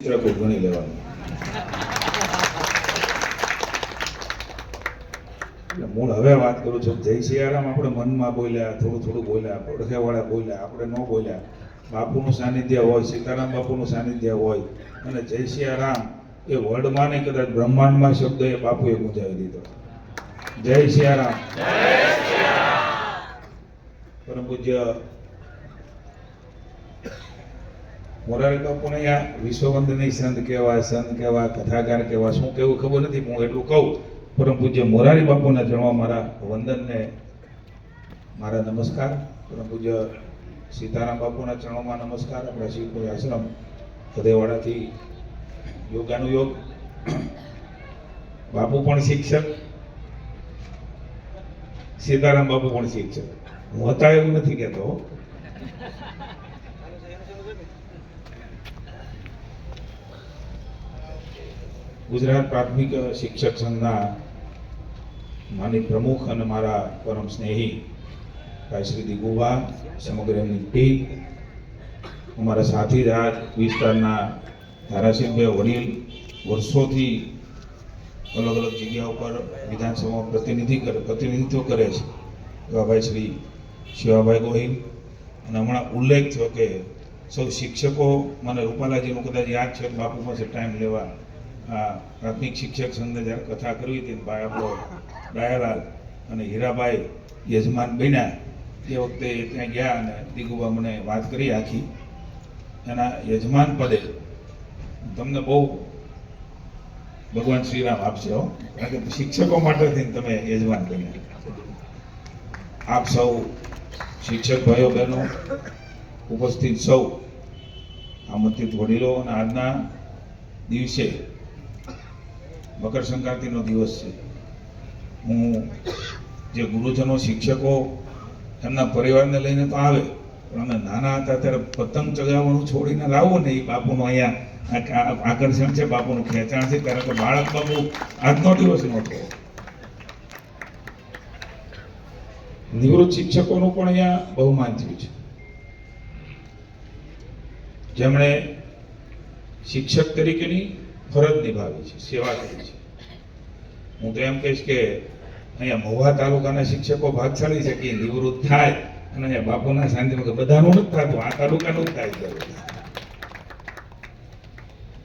ચિત્રકૂટ ગણી લેવાનું. એટલે મૂળ હવે વાત કરું છું, જય સિયારામ આપણે મનમાં બોલ્યા, થોડું થોડું બોલ્યા, પડખેવાળા બોલ્યા, આપણે ન બોલ્યા. બાપુનું સાનિધ્ય હોય, સીતારામ બાપુનું સાનિધ્ય હોય, અને જય સિયારામ એ વર્લ્ડમાં ને કદાચ બ્રહ્માંડમાં શબ્દ એ બાપુએ ગુંજાવી દીધો. જય સિયારામ. પરમ પૂજ્ય મોરારી બાપુને અહીંયા વિશ્વવંદની સંત કહેવાય, કથાકાર કહેવાય, શું કેવું ખબર નથી. હું એટલું કહું, પરમ પૂજ્ય મોરારી બાપુના ચરણમાં મારા વંદનને મારા નમસ્કાર. પરમ પૂજ્ય સીતારામ બાપુના ચરણોમાં નમસ્કાર. આપણા શિવપુરી આશ્રમ હૃદયવાડાથી યોગાનુયોગ. બાપુ પણ શિક્ષક, સીતારામ બાપુ પણ શિક્ષક. હું હતા એવું નથી કહેતો. ગુજરાત પ્રાથમિક શિક્ષક સંઘના માની પ્રમુખ અને મારા પરમ સ્નેહી ભાઈ શ્રી દિગુભા, સમગ્ર એમની ટીમ, અમારા સાથી રાજ વિસ્તારના ધારાસભ્ય વડીલ, વર્ષોથી અલગ અલગ જગ્યા ઉપર વિધાનસભામાં પ્રતિનિધિત્વ કરે છે એવા ભાઈ શ્રી શિવાભાઈ ગોહિલ. અને હમણાં ઉલ્લેખ થયો કે સૌ શિક્ષકો, મને રૂપાલાજીનું કદાચ યાદ છે, બાપુ પાસે ટાઈમ લેવા આ પ્રાથમિક શિક્ષક સંઘને જ્યારે કથા કરવી હતી, ભાઈ આપણો દયાલાલ અને હીરાભાઈ યજમાન બન્યા એ વખતે ત્યાં ગયા અને દિગુભા મને વાત કરી આખી. એના યજમાન પદે તમને બહુ ભગવાન શ્રીરામ આપશે હો, કારણ કે શિક્ષકો માટે થઈને તમે યજમાન બન્યા. આપ સૌ શિક્ષક ભાઈઓ બહેનો, ઉપસ્થિત સૌ આમંત્રિત વડીલો, અને આજના દિવસે મકર સંક્રાંતિનો દિવસ છે. હું જે ગુરુજનો, શિક્ષકો એમના પરિવારને લઈને તો આવે, પણ અમે નાના હતા ત્યારે પતંગ ચગાવવાનું છોડીને લાવો ને, એ બાપુનું અહીંયા આકર્ષણ છે, બાપુનું ખેંચાણ છે. કારણ કે બાળક બાપુ આજનો દિવસ નહોતો. નિવૃત્ત શિક્ષકોનું પણ અહીંયા બહુમાન થયું છે, જેમણે શિક્ષક તરીકેની ફરજ નિભાવી છે, સેવા કરી છે. હું તો એમ કહીશ કે અહીંયા મહુવા તાલુકાના શિક્ષકો ભાગશાળી છે કે નિવૃત્ત થાય અને અહીંયા બાપુના સાનિધ્યમાં, કે બધાનું નથી થતું, આ તાલુકાનું જ થાય.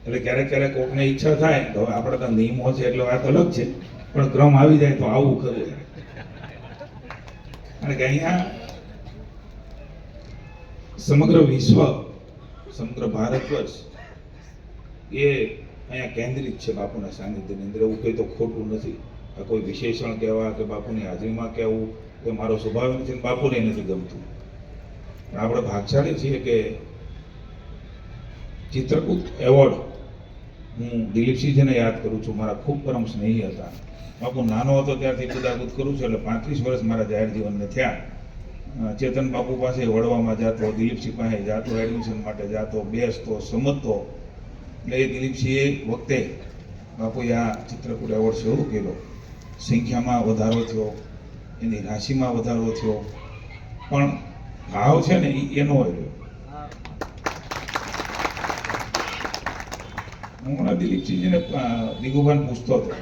એટલે ક્યારેક ક્યારેક કોકને ઈચ્છા થાય તો આપણે તો નિયમો છે એટલે વાત અલગ છે, પણ ક્રમ આવી જાય તો આવું કરવું. કારણ કે અહીંયા સમગ્ર વિશ્વ, સમગ્ર ભારત વર્ષ એ અહીંયા કેન્દ્રિત છે બાપુના સાનિધ્યની અંદર. એવું કંઈ તો ખોટું નથી. આ કોઈ વિશેષણ કહેવા કે બાપુની હાજરીમાં કહેવું કે મારો સ્વભાવ નથી, બાપુને નથી ગમતું. પણ આપણે ભાગશાળી છીએ કે ચિત્રકૂટ એવોર્ડ હું દિલીપસિંહજીને યાદ કરું છું, મારા ખૂબ પરમ સ્નેહી હતા. બાપુ નાનો હતો ત્યારથી કુદાકુદ કરું છું, એટલે 35 વર્ષ મારા જાહેર જીવનને થયા. ચેતન બાપુ પાસે વડવામાં જતો, દિલીપસિંહ પાસે જતો, એડમિશન માટે જતો, બેસતો, સમજતો. એટલે એ દિલીપસિંહે વખતે બાપુએ આ ચિત્રકૂટ એવોર્ડ શરૂ કર્યો. સંખ્યામાં વધારો થયો, એની રાશિમાં વધારો થયો, પણ ભાવ છે ને એનો રહ્યો. હું હમણાં દિલીપસિંહજીને દિગુભાને પૂછતો હતો,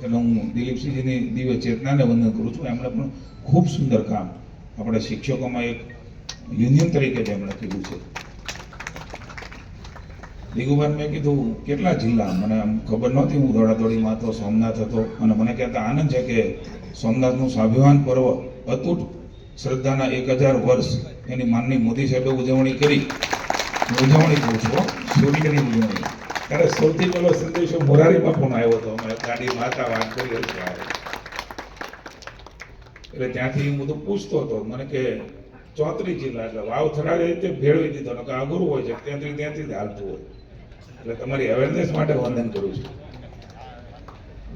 એટલે હું દિલીપસિંહજીની દિવ્ય ચેતનાને વંદન કરું છું. એમણે પણ ખૂબ સુંદર કામ આપણે શિક્ષકોમાં એક યુનિયન તરીકે જેમણે કીધું છે. દિગુભાઈ મેં કીધું કેટલા જિલ્લા, મને આમ ખબર નહોતી, હું દોડાદોડીમાં હતો, સોમનાથ હતો, અને મને કહેતા આનંદ છે કે સોમનાથનું સ્વાભિમાન પર્વ અતૂટ શ્રદ્ધાના 1000 વર્ષ એની માનની મોદી સાહેબે ઉજવણી કરી. ઉજવણી કહું છું, સૂર્યની ઉજવણી. ત્યારે સૌથી પહેલો સંદેશો મોરારી બાપુનો આવ્યો હતો. અમે ગાડી માતા વાત કરી હતી, એટલે ત્યાંથી હું બધું પૂછતો હતો. મને કે 34 જિલ્લા, એટલે વાવ થરાદે રીતે ભેળવી દીધો, કે અઘરું હોય છે, ત્યાંથી જ હાલતું હોય. એટલે તમારી અવેરનેસ માટે વંદન કરું છું.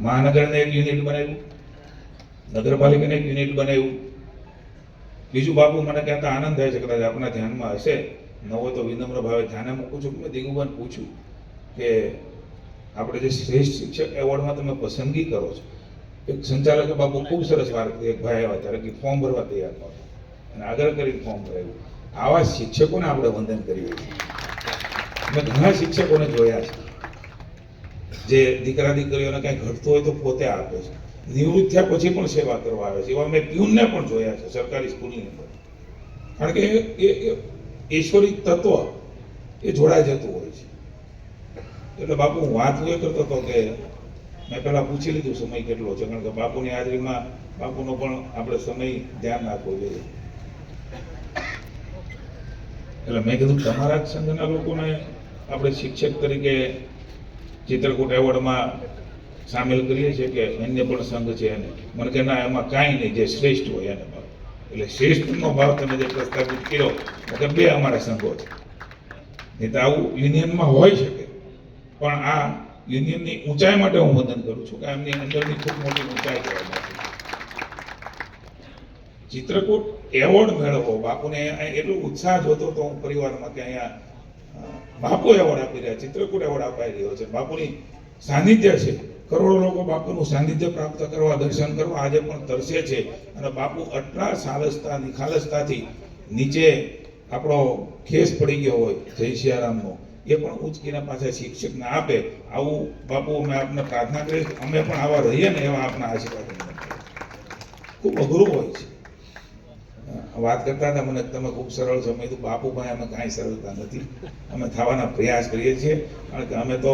મહાનગરને એક યુનિટ બનાવ્યું, નગરપાલિકાને એક યુનિટ બનાવ્યું. બીજું બાપુ મને કહેતા આનંદ થાય છે, કદાચ આપણા ધ્યાનમાં હશે, ન હોય તો વિનમ્ર ભાવે ધ્યાને મૂકું છું. મેં દિગુભાઈને પૂછ્યું કે આપણે જે શ્રેષ્ઠ શિક્ષક એવોર્ડમાં તમે પસંદગી કરો છો, એક સંચાલકે બાપુ ખૂબ સરસ વાત કરી. એક ભાઈ આવ્યા ત્યારે કે ફોર્મ ભરવા તૈયાર નહોતો, અને આગ્રહ કરીને ફોર્મ ભરાયું. આવા શિક્ષકોને આપણે વંદન કરીએ છીએ. મેં ઘણા શિક્ષકોને જોયા છે જે દીકરા દીકરીઓને કંઈ ઘટતું હોય તો પોતે આપે છે, નિવૃત્ત થયા પછી પણ સેવા કરવા આવે છે. એવા મેં પ્યુનને પણ જોયા છે સરકારી સ્કૂલની અંદર. કારણ કે એ ઈશ્વરી તત્વ એ જોડાઈ જતું હોય છે. એટલે બાપુ હું વાત એ કરતો હતો કે મેં પહેલા પૂછી લીધું સમય કેટલો છે, કારણ કે બાપુની હાજરીમાં બાપુનો પણ આપણે સમય ધ્યાન રાખવો જોઈએ. એટલે મેં કીધું તમારા જ સંઘના લોકોને આપણે શિક્ષક તરીકે ચિત્રકૂટ એવોર્ડમાં સામેલ કરીએ છીએ કે અન્ય પણ સંઘ છે એને? મને કે ના, એમાં કાંઈ નહીં, જે શ્રેષ્ઠ હોય એને ભાવ. એટલે શ્રેષ્ઠનો ભાવ તમે જે પ્રસ્તાવિત કર્યો કે બે અમારા સંઘો છે, નહીં તો આવું યુનિયનમાં હોઈ શકે. પણ આ યુનિયનની ઊંચાઈ માટે હું વંદન કરું છું કે એમની અંદરની ખૂબ મોટી ઊંચાઈ કહેવાય. ચિત્રકૂટ એવોર્ડ મેળવવો, બાપુને એટલો ઉત્સાહ જોતો તો હું પરિવારમાં કે અહીંયા બાપુ એવોર્ડ આપી રહ્યા, ચિત્રકૂટ એવોર્ડ અપાઈ રહ્યો છે. બાપુની સાનિધ્ય છે, કરોડો લોકો બાપુનું સાનિધ્ય પ્રાપ્ત કરવા, દર્શન કરવા આજે પણ તરસે છે. અને બાપુ આટલા સાલસતા નિખાલસતાથી નીચે આપણો ખેસ પડી ગયો હોય જય સિયારામનો, એ પણ ઉચકીને પાછા શિક્ષકને આપે. આવું બાપુ અમે આપને પ્રાર્થના કરીએ, અમે પણ આવા રહીએ ને એવા આપના આશીર્વાદ. ખૂબ અઘરું હોય છે. વાત કરતા હતા મને, તમે ખૂબ સરળ છો. મેં કીધું બાપુ ભાઈ અમે કાંઈ સરળતા નથી, અમે થવાના પ્રયાસ કરીએ છીએ. કારણ કે અમે તો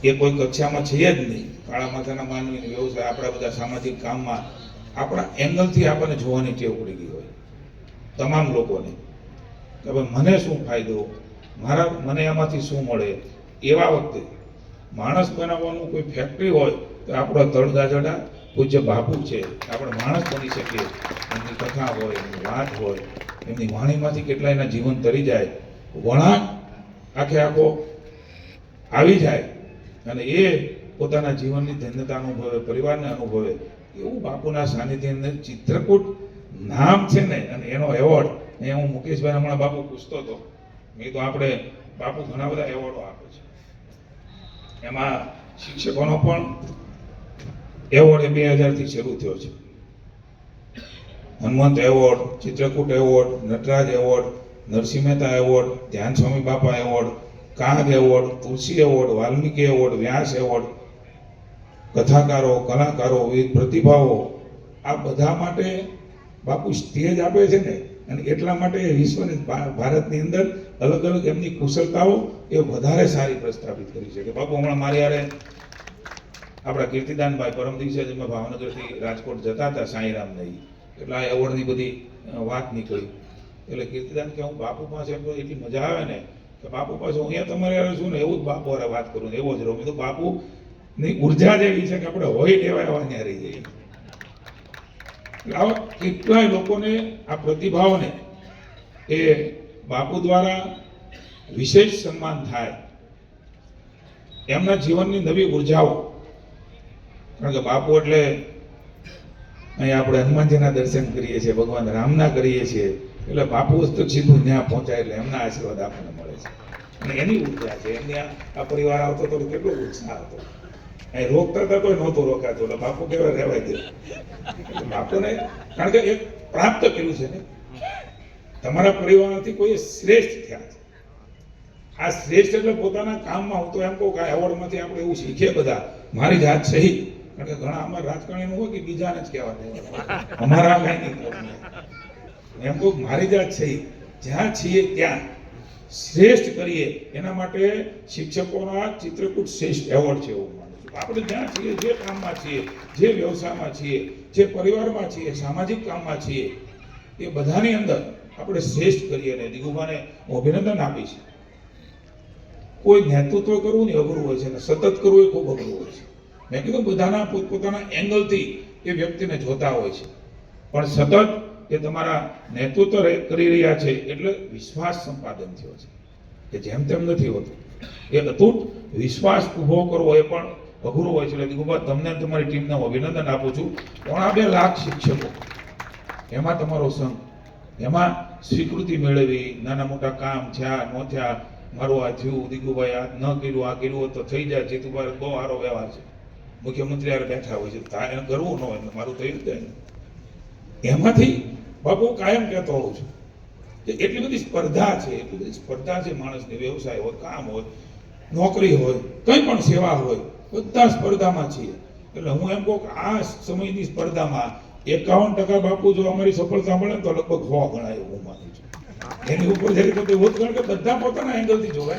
એ કોઈ કક્ષામાં છીએ જ નહીં. કાળા માથાના માનવીની વ્યવસાય, આપણા બધા સામાજિક કામમાં આપણા એંગલથી આપણને જોવાની ટેવ પડી ગઈ હોય તમામ લોકોને, કે ભાઈ મને શું ફાયદો, મને એમાંથી શું મળે. એવા વખતે માણસ બનાવવાનું કોઈ ફેક્ટરી હોય તો આપણો તળગાજડા પૂજ્ય બાપુ છે. આપણે માણસ બની શકીએ. એમની કથા હોય, એમની વાત હોય, એમની વાણીમાંથી કેટલા એના જીવન તરી જાય, વળાંક આખે આખો આવી જાય અને એ પોતાના જીવનની ધન્યતા અનુભવે, પરિવારને અનુભવે. એવું બાપુના સાનિધ્યની અંદર ચિત્રકૂટ નામ છે ને, અને એનો એવોર્ડ એ હું મુકેશભાઈ હમણાં બાપુ પૂછતો હતો. મેં તો આપણે બાપુ ઘણા બધા એવોર્ડો આપે છે, એમાં શિક્ષકોનો પણ એવોર્ડ એ 2000થી શરૂ થયો છે. Hanumant award, Chitrakoot award, Nataraj award, Narsinh Mehta award, Dhyan Swami Bapa award, Kag award, Tulsi award, Valmiki award, Vyas award, કથાકારો, કલાકારો, વિવિધ પ્રતિભાઓ, આ બધા માટે બાપુ સ્ટેજ આપે છે ને. અને એટલા માટે વિશ્વની ભારતની અંદર અલગ અલગ એમની કુશળતાઓ એ વધારે સારી પ્રસ્થાપિત કરી છે. કે બાપુ હમણાં મારી યારે આપણા કીર્તિદાનભાઈ પરમ દિવસે જ અમે ભાવનગરથી રાજકોટ જતા હતા સાંઈરામ નહીં, એટલે આ એવોર્ડની બધી વાત નીકળી. એટલે કીર્તિદાન કે હું બાપુ પાસે એમ તો એટલી મજા આવે ને કે બાપુ પાસે હું અહીંયા તમારે યારે છું ને એવું જ બાપુ હારે વાત કરું ને એવો જ રહું. તો બાપુની ઉર્જા જ એવી છે કે આપણે હોય એવા એવા ત્યાં રહી જઈએ. આવા કેટલાય લોકોને આ પ્રતિભાઓને એ બાપુ દ્વારા વિશેષ સન્માન થાય, એમના જીવનની નવી ઉર્જાઓ. કારણ કે બાપુ એટલે અહીંયા આપણે હનુમાનજીના દર્શન કરીએ છીએ, ભગવાન રામના કરીએ છીએ, એટલે બાપુ તો સીધું ત્યાં પહોંચાય એટલે એમના આશીર્વાદ આપણને મળે છે. અને એની ઉર્જા છે. એમની આ પરિવાર આવતો તો કેટલો ઉત્સાહ હતો. અહીં રોકતા હતા કોઈ નહોતું રોકાતું, એટલે બાપુ કેવા રહેવાય દે. બાપુને કારણ કે એક પ્રાપ્ત કર્યું છે ને, તમારા પરિવારથી કોઈ શ્રેષ્ઠ થયા છે. આ શ્રેષ્ઠ એટલે પોતાના કામમાં. હું તો એમ કહું કે આ એવોર્ડમાંથી આપણે એવું શીખીએ બધા, મારી જાત સહિત. કારણ કે ઘણા અમારા રાજકારણીનું હોય કે બીજાને જ કહેવા, અમારા કાંઈ નહીં. એમ કહું મારી જાત સહિત જ્યાં છીએ ત્યાં શ્રેષ્ઠ કરીએ. એના માટે શિક્ષકોના ચિત્રકૂટ શ્રેષ્ઠ એવોર્ડ છે એવું માનું છું. આપણે જ્યાં છીએ, જે કામમાં છીએ, જે વ્યવસાયમાં છીએ, જે પરિવારમાં છીએ, સામાજિક કામમાં છીએ, એ બધાની અંદર આપણે શ્રેષ્ઠ કરીએ. અને દિગુભાને હું અભિનંદન આપીશ. કોઈ નેતૃત્વ કરવું ને અઘરું હોય છે, ને સતત કરવું એ ખૂબ અઘરું હોય છે. મેં કીધું બધાના પોતપોતાના એંગલથી એ વ્યક્તિને જોતા હોય છે, પણ સતત એ તમારા નેતૃત્વ કરી રહ્યા છે એટલે વિશ્વાસ સંપાદન થયો છે. કે જેમ તેમ નથી હોતું. એ અતૂટ વિશ્વાસ ઊભો કરવો એ પણ અઘરું હોય છે. એટલે દિગુભા તમને તમારી ટીમને હું અભિનંદન આપું છું. 2.5 લાખ શિક્ષકો, એમાં તમારો સંઘ, એમાં સ્વીકૃતિ મેળવી, નાના મોટા કામ થયા ન થયા, મારું આ થયું, દિગુભાઈ આ ન કર્યું, આ કર્યું હોત તો થઈ જાય. જીતુભાઈ બહુ સારો વ્યવહાર છે, મુખ્યમંત્રી યાર બેઠા હોય છે, એને કરવું ન હોય, મારું થયું જ જાય. એમાંથી બાપુ કાયમ કહેતો હોઉં છું કે એટલી બધી સ્પર્ધા છે માણસને, વ્યવસાય હોય, કામ હોય, નોકરી હોય, કંઈ પણ સેવા હોય, બધા સ્પર્ધામાં છીએ. એટલે હું એમ કહું કે આ સમયની સ્પર્ધામાં 51% બાપુ જો અમારી સફળતા મળે તો લગભગ 100 ગણાય એવું માનું છું. એની ઉપર જરી તો કારણ કે બધા પોતાના એંગલથી જોવે,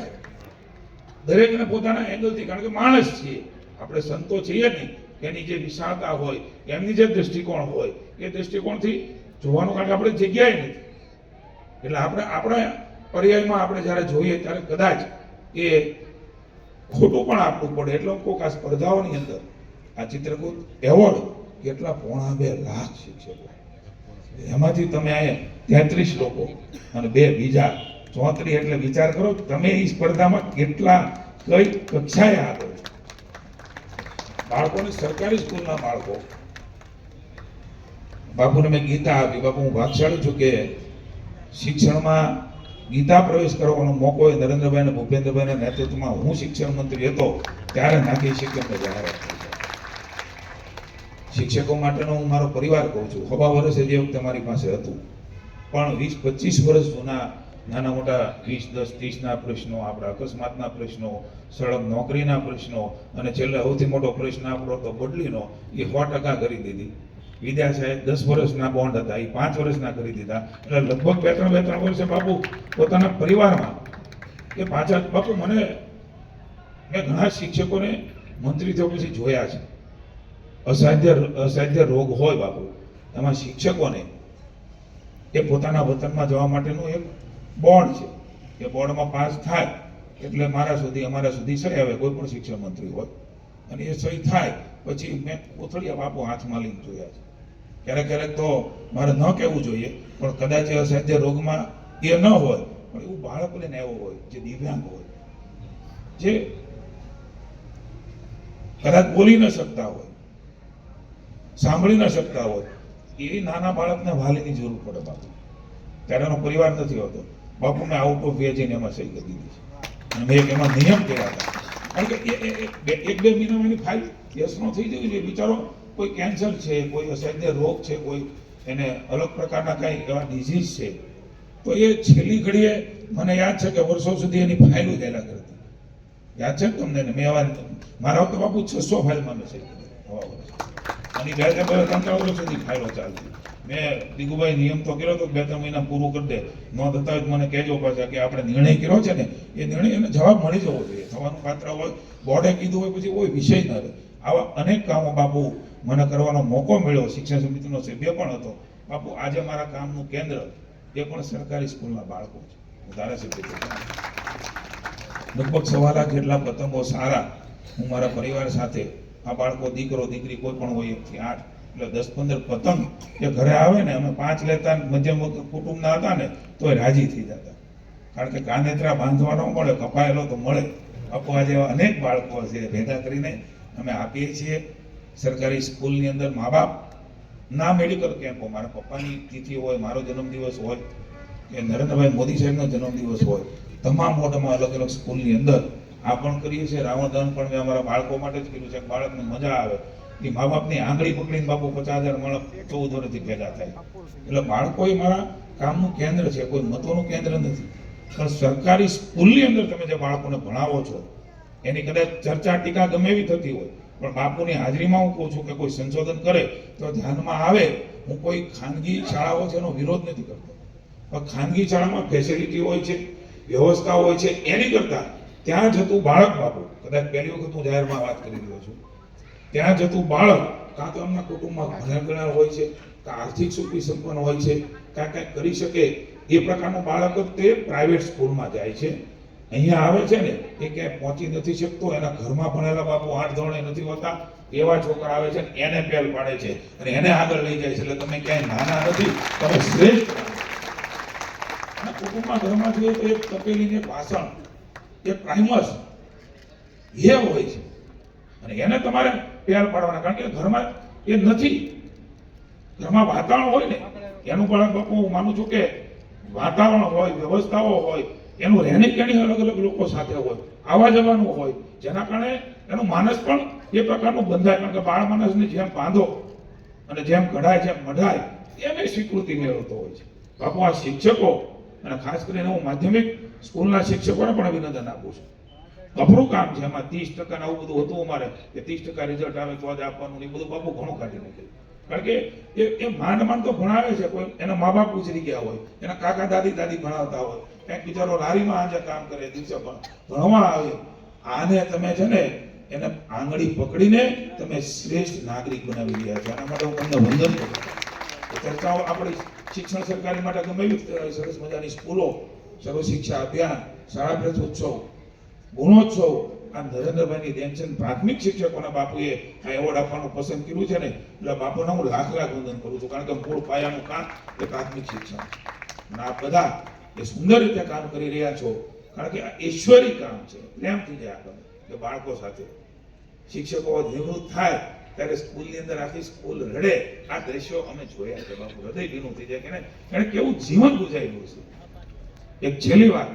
દરેકને પોતાના એંગલથી, કારણ કે માણસ છીએ આપણે, સંતો છીએ નહીં. એની જે વિશાળતા હોય, એમની જે દૃષ્ટિકોણ હોય, એ દૃષ્ટિકોણથી જોવાનું, કારણ કે આપણે જગ્યાએ નથી. એટલે આપણે પર્યાયમાં આપણે જ્યારે જોઈએ ત્યારે કદાચ એ ખોટું પણ આપવું પડે. એટલે હું કહું કે આ સ્પર્ધાઓની અંદર આ ચિત્રકૂટ એવોર્ડ કેટલા 2.5 લાખ શિક્ષકો, એમાંથી તમે અહીંયા 33 લોકો અને 2 બીજા 34, એટલે વિચાર કરો તમે એ સ્પર્ધામાં કેટલા કઈ કક્ષાએ આગળ છો. બાળકોને, સરકારી સ્કૂલના બાળકો, બાપુને મેં ગીતા આપી. બાપુ હું ભાગશાળી છું કે શિક્ષણમાં ગીતા પ્રવેશ કરવાનો મોકો એ નરેન્દ્રભાઈ અને ભૂપેન્દ્રભાઈના નેતૃત્વમાં હું શિક્ષણ મંત્રી હતો ત્યારે નાગરિક શિક્ષણને જાહેરાત કરી. શિક્ષકો માટેનો હું મારો પરિવાર કહું છું. 6 વર્ષે જે વખતે મારી પાસે હતું, પણ 20-25 વર્ષ જૂના નાના મોટા 20-10-30ના પ્રશ્નો, આપણા અકસ્માતના પ્રશ્નો, સળંગ નોકરીના પ્રશ્નો, અને છેલ્લે સૌથી મોટો પ્રશ્ન આપણો તો બદલીનો, એ 100% કરી દીધી. વિદ્યા સાહેબ 10 વર્ષના બોન્ડ હતા, એ 5 વર્ષના કરી દીધા. એટલે લગભગ 2-3 વર્ષે બાપુ પોતાના પરિવારમાં કે પાછા, બાપુ મેં ઘણા શિક્ષકોને મંત્રી થયા પછી જોયા છે. અસાધ્ય રોગ હોય બાપુ, એમાં શિક્ષકોને એ પોતાના વતનમાં જવા માટેનું એક બોર્ડ છે. એ બોર્ડમાં પાસ થાય એટલે અમારા સુધી સહી આવે, કોઈ પણ શિક્ષણ મંત્રી હોય, અને એ સહી થાય પછી મેં કોથળિયા બાપુ હાથમાં લઈને જોયા છે. ક્યારેક તો મારે ન કહેવું જોઈએ, પણ કદાચ અસાધ્ય રોગમાં એ ન હોય, પણ એવું બાળક લઈને આવ્યો હોય જે દિવ્યાંગ હોય, જે કદાચ બોલી ન શકતા હોય, સાંભળી ન શકતા હોય, એ નાના બાળકને વાલીની જરૂર પડે બાપુ. ત્યારે એનો પરિવાર નથી હોતો. બાપુ મેં આઉટ ઓફ વે જઈને એમાં સહી કરી દીધી છે. અને મેં એમાં નિયમ કર્યા હતા, કારણ કે 1-2 મહિનામાં એની ફાઇલ યસ નો થઈ જવી જોઈએ. બિચારો કોઈ કેન્સર છે, કોઈ અસાધ્ય રોગ છે, કોઈ એને અલગ પ્રકારના કાંઈ એવા ડિઝીઝ છે, તો એ છેલ્લી ઘડીએ મને યાદ છે કે વર્ષો સુધી એની ફાઇલો ચાલ્યા કરતી. યાદ છે ને તમને? મેં મારા વખતે બાપુ 600 ફાઇલમાં મેં સહી કરી અને 2-3 વર્ષ સુધી ફાઇલો ચાલતી. મેં દિગુભાઈ નિયમ તો કર્યો તો 2-3 મહિના પૂરું કરી દે, ન થતા હોય મને કહેજો પાછા કે આપણે નિર્ણય કર્યો છે ને, એ નિર્ણય એને જવાબ મળી જવો જોઈએ. થવાનું પાત્ર હોય, બોર્ડે કીધું હોય, પછી કોઈ વિષય ન રહે. આવા અનેક કામો બાપુ મને કરવાનો મોકો મળ્યો. શિક્ષણ સમિતિનો સભ્ય પણ હતો બાપુ. આજે મારા કામનું કેન્દ્ર એ પણ સરકારી સ્કૂલના બાળકો છે. હું ધારાસભ્ય છું. લગભગ 1.25 લાખ જેટલા પતંગો સારા હું મારા પરિવાર સાથે, આ બાળકો દીકરો દીકરી કોઈ પણ હોય 1 થી 8, એટલે 10-15 પતંગ એ ઘરે આવે ને, અમે 5 લેતા, મધ્યમ કુટુંબના હતા ને, તોય રાજી થઈ જતા. કારણ કે કાનેત્રા બાંધવાનો મળે, કપાયેલો તો મળે. બાપુ આજે અનેક બાળકો છે ભેગા કરીને અમે આપીએ છીએ. સરકારી સ્કૂલની અંદર મા બાપ ના મેડિકલ કેમ્પો, મારા પપ્પાની તિથિ હોય, મારો જન્મદિવસ હોય, કે નરેન્દ્રભાઈ મોદી સાહેબનો જન્મદિવસ હોય, તમામ મોઢમાં અલગ અલગ સ્કૂલની અંદર આ પણ કરીએ છીએ. રાવણ દહન પણ મેં અમારા બાળકો માટે જ કર્યું છે. બાળકને મજા આવે એ મા બાપની આંગળી પકડીને બાપુ 50,000 માણસ 14 વર્ષથી ભેગા થાય. એટલે બાળકો એ મારા કામનું કેન્દ્ર છે, કોઈ મતોનું કેન્દ્ર નથી. પણ સરકારી સ્કૂલની અંદર તમે જે બાળકોને ભણાવો છો એની કદાચ ચર્ચા ટીકા ગમે એવી થતી હોય, પણ બાપુની હાજરીમાં હું કહું છું કે કોઈ સંશોધન કરે તો ધ્યાનમાં આવે. હું કોઈ ખાનગી શાળાઓ છે એનો વિરોધ નથી કરતો, પણ ખાનગી શાળામાં ફેસિલિટી હોય છે, વ્યવસ્થા હોય છે, એની કરતા ત્યાં જતું બાળક બાપુ, કદાચ પહેલી વખત હું જાહેરમાં વાત કરી રહ્યો છું, ત્યાં જતું બાળક કાં તો એમના કુટુંબમાં ભણેલ હોય છે, કાં આર્થિક સુખી સંપન્ન હોય છે, કાં કંઈક કરી શકે એ પ્રકારનું બાળક તે પ્રાઇવેટ સ્કૂલમાં જાય છે. અહીંયા આવે છે ને, એ ક્યાંય પહોંચી નથી શકતો. એના ઘરમાં ભણેલા બાપુ 8 ધોરણે નથી હોતા, એવા છોકરા આવે છે, એને પહેલ પાડે છે અને એને આગળ લઈ જાય છે. એટલે તમે ક્યાંય નાના નથી, તમે શ્રેષ્ઠ. કુટુંબમાં ઘરમાં જોઈએ તો એક તપેલીને એક વાસણ, એક પ્રાઇમસ એ હોય છે, અને એને તમારે પહેલ પાડવાના, કારણ કે ઘરમાં એ નથી. ઘરમાં વાતાવરણ હોય ને એનું પણ બાપુ હું માનું છું કે વાતાવરણ હોય, વ્યવસ્થાઓ હોય, એનું રહેણી કહેણી અલગ અલગ લોકો સાથે હોય, આવવા જવાનું હોય, જેના કારણે એનું માનસ પણ એ પ્રકારનું બંધાય. કારણ કે બાળ માણસને જેમ બાંધો અને જેમ કઢાય, જેમ મઢાય, એમ સ્વીકૃતિ મેળવતો હોય છે. બાપુ આ શિક્ષકો અને ખાસ કરીને હું માધ્યમિક સ્કૂલના શિક્ષકોને પણ અભિનંદન આપું છું. કપરું કામ છે એમાં 30% આવું બધું હતું અમારે કે 30% રિઝલ્ટ આવે તો જ આપવાનું, એ બધું બાપુ ઘણું કાઢી નાખ્યું. કારણ કે એ માંડ તો ભણાવે છે, કોઈ એના મા બાપ ગુજરી ગયા હોય, એના કાકા દાદી ભણાવતા હોય, કંઈક બિચારો લારીમાં આજે કામ કરે, દિવસે ભણવા આવે. આને તમે છે ને એને આંગળી પકડીને તમે શ્રેષ્ઠ નાગરિક બનાવી રહ્યા છો. આના માટે હું તમને વંદન કરું. ચર્ચાઓ આપણી શિક્ષણ સરકારી માટે ગમે એવી સરસ મજાની સ્કૂલો, સર્વ શિક્ષા અભિયાન, શાળા પ્રવેશોત્સવ, ગુણોત્સવ, આ નરેન્દ્રભાઈની દેન છે. પ્રાથમિક શિક્ષકોના બાપુએ આ એવોર્ડ આપવાનું પસંદ કર્યું છે ને, એટલે બાપુના હું લાખ વંદન કરું છું. કારણ કે મૂળ પાયાનું કામ એ પ્રાથમિક શિક્ષણ, અને આ બધા એ સુંદર રીતે કામ કરી રહ્યા છો. કારણ કે આ ઈશ્વરી કામ છે, પ્રેમ થઈ જાય આપણને કે બાળકો સાથે શિક્ષકો નિવૃત્ત થાય ત્યારે સ્કૂલની અંદર આખી સ્કૂલ રડે. આ દ્રશ્યો અમે જોયા છે બાપુ, હૃદય ભીનું થઈ જાય કે ને એને કેવું જીવન ગુજાર્યું છે. એક છેલ્લી વાત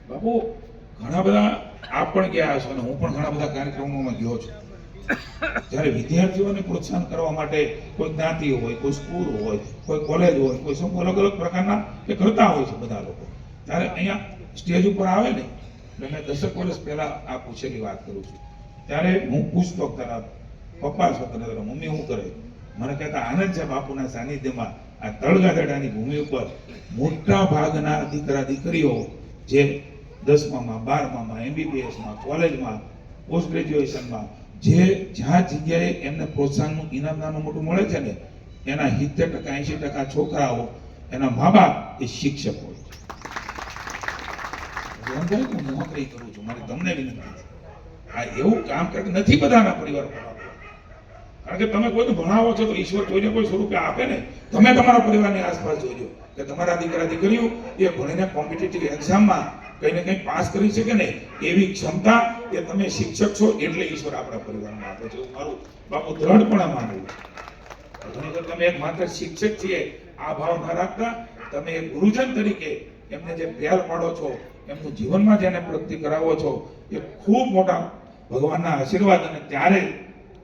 બાપુ, ઘણા બધા આપ પણ ગયા છો અને હું પણ ઘણા બધા કાર્યક્રમોમાં ગયો છું. જ્યારે વિદ્યાર્થીઓને પ્રોત્સાહન કરવા માટે કોઈ જ્ઞાતિ હોય, કોઈ સ્કૂલ હોય, કોઈ કોલેજ હોય, કોઈ સમૂહ અલગ અલગ પ્રકારના એ કરતા હોય છે બધા લોકો, ત્યારે અહીંયા સ્ટેજ ઉપર આવે ને, એટલે મેં 10 વર્ષ પહેલા આ પૂછેલી વાત કરું છું. ત્યારે હું પૂછતો તારા પપ્પા છો, તારા મમ્મી શું કરે? મને કહેતા આનંદ છે બાપુના સાનિધ્યમાં આ તળગાદડાની ભૂમિ ઉપર મોટા ભાગના દીકરા દીકરીઓ જે 10માં 12માં MBBSમાં કોલેજમાં પોસ્ટ ગ્રેજ્યુએશનમાં જે જ્યાં જગ્યાએ એમને પ્રોત્સાહનનું ઇનામ નાનું મોટું મળે છે ને, એના 70% 80% છોકરાઓ એના મા બાપ એ શિક્ષક હોય છે. હું નોકરી કરું છું, મારી તમને વિનંતી છે, આ એવું કામ કરે નથી બધાના પરિવાર. કારણ કે તમે કોઈને ભણાવો છો તો ઈશ્વર કોઈને કોઈ સ્વરૂપે આપે ને. તમે તમારા પરિવારની આસપાસ જોજો કે તમારા દીકરા દીકરીઓ એ ભણીને કોમ્પિટિટિવ એક્ઝામમાં કંઈ ને કંઈ પાસ કરી શકે ને, એવી ક્ષમતા એ તમે શિક્ષક છો એટલે ઈશ્વર આપણા પરિવારમાં આપે છે. મારું બાપુ દ્રઢપણે માનવું. ઘણી વખત તમે એક માત્ર શિક્ષક છીએ આ ભાવ ના રાખતા, તમે એક ગુરુજન તરીકે એમને જે પ્યાર પાડો છો, એમનું જીવનમાં જેને પ્રગતિ કરાવો છો, એ ખૂબ મોટા ભગવાનના આશીર્વાદ. અને ત્યારે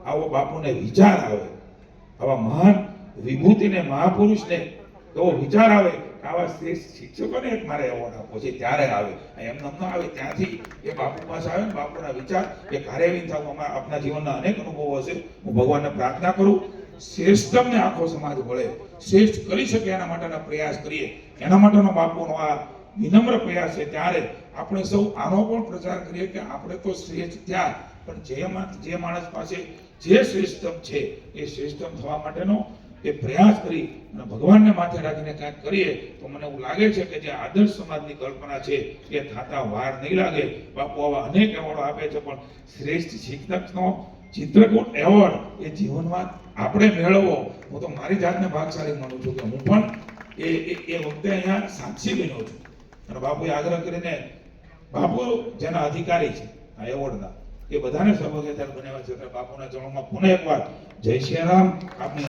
આવો બાપુને વિચાર આવે, આવા મહાન વિભૂતિને મહાપુરુષને એવો વિચાર આવે કે આવા શ્રેષ્ઠ શિક્ષકોને એક મારે એવોર્ડ આપવો છે, ત્યારે આવે. એમને ન આવે ત્યાંથી એ બાપુ પાસે આવે ને બાપુના વિચાર એ કાર્યવીન થવું. આપના જીવનના અનેક અનુભવો હશે. હું ભગવાનને પ્રાર્થના કરું શ્રેષ્ઠમને આખો સમાજ વળે, શ્રેષ્ઠ કરી શકે એના માટેના પ્રયાસ કરીએ. એના માટેનો બાપુનો આ વિનમ્ર પ્રયાસ છે. ત્યારે આપણે સૌ આનો પણ પ્રચાર કરીએ કે આપણે તો શ્રેષ્ઠ થયા, પણ જે માણસ પાસે જે શ્રેષ્ઠમ છે એ શ્રેષ્ઠમ થવા માટેનો એ પ્રયાસ કરી અને ભગવાનને માથે રાખીને કાંઈક કરીએ તો મને એવું લાગે છે કે જે આદર્શ સમાજની કલ્પના છે એ થતા વાર નહીં લાગે. બાપુ આવા અનેક એવોર્ડો આપે છે, પણ શ્રેષ્ઠ શિક્ષકનો ચિત્રકૂટ એવોર્ડ એ જીવનમાં આપણે મેળવવો, હું તો મારી જાતને ભાગશાળી માનું છું કે હું પણ એ વખતે અહીંયા સાક્ષી બન્યો છું. અને બાપુએ આગ્રહ કરીને, બાપુ જેના અધિકારી છે આ એવોર્ડના, એ બધાને સર્વજ્ઞ બનાવ્યા છે. બાપુના ચરણોમાં પુનઃ એકવાર જય શ્રી રામ. આપની